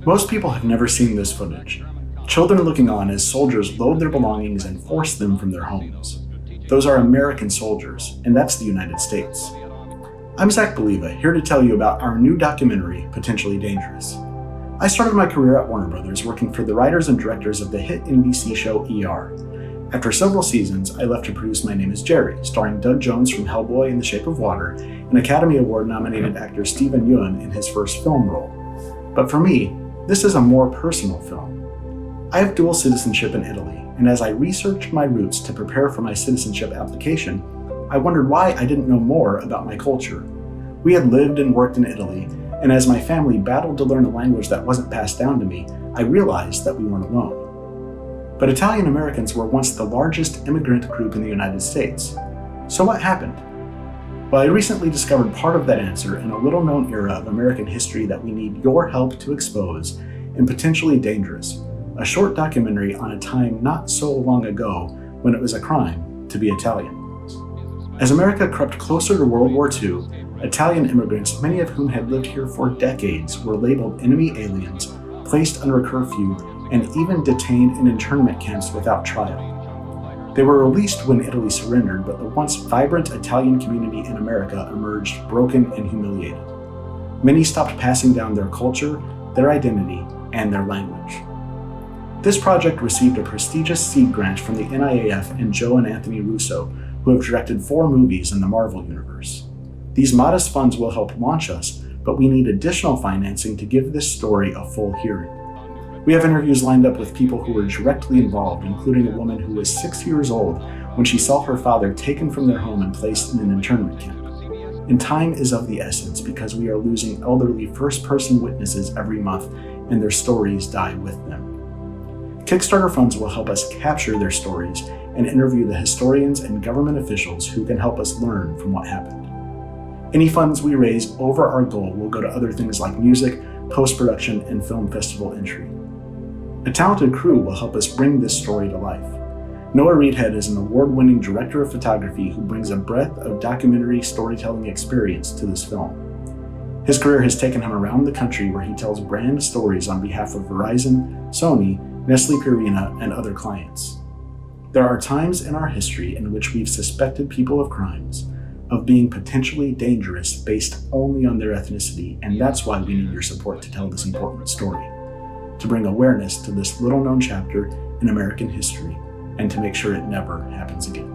Most people have never seen this footage. Children looking on as soldiers load their belongings and force them from their homes. Those are American soldiers, and that's the United States. I'm Zach Believa, here to tell you about our new documentary, Potentially Dangerous. I started my career at Warner Brothers working for the writers and directors of the hit NBC show ER. After several seasons, I left to produce My Name is Jerry, starring Doug Jones from Hellboy and The Shape of Water, and Academy Award-nominated actor Steven Yeun in his first film role. But for me, this is a more personal film. I have dual citizenship in Italy, and as I researched my roots to prepare for my citizenship application, I wondered why I didn't know more about my culture. We had lived and worked in Italy, and as my family battled to learn a language that wasn't passed down to me, I realized that we weren't alone. But Italian Americans were once the largest immigrant group in the United States. So what happened? Well, I recently discovered part of that answer in a little-known era of American history that we need your help to expose in Potentially Dangerous, a short documentary on a time not so long ago when it was a crime to be Italian. As America crept closer to World War II, Italian immigrants, many of whom had lived here for decades, were labeled enemy aliens, placed under curfew, and even detained in internment camps without trial. They were released when Italy surrendered, but the once vibrant Italian community in America emerged broken and humiliated. Many stopped passing down their culture, their identity, and their language. This project received a prestigious seed grant from the NIAF and Joe and Anthony Russo, who have directed 4 movies in the Marvel Universe. These modest funds will help launch us, but we need additional financing to give this story a full hearing. We have interviews lined up with people who were directly involved, including a woman who was 6 years old when she saw her father taken from their home and placed in an internment camp. And time is of the essence because we are losing elderly first-person witnesses every month, and their stories die with them. Kickstarter funds will help us capture their stories and interview the historians and government officials who can help us learn from what happened. Any funds we raise over our goal will go to other things like music, post-production, and film festival entry. A talented crew will help us bring this story to life. Noah Reedhead is an award-winning director of photography who brings a breadth of documentary storytelling experience to this film. His career has taken him around the country where he tells brand stories on behalf of Verizon, Sony, Nestle Purina, and other clients. There are times in our history in which we've suspected people of crimes of being potentially dangerous based only on their ethnicity, and that's why we need your support to tell this important story, to bring awareness to this little-known chapter in American history, and to make sure it never happens again.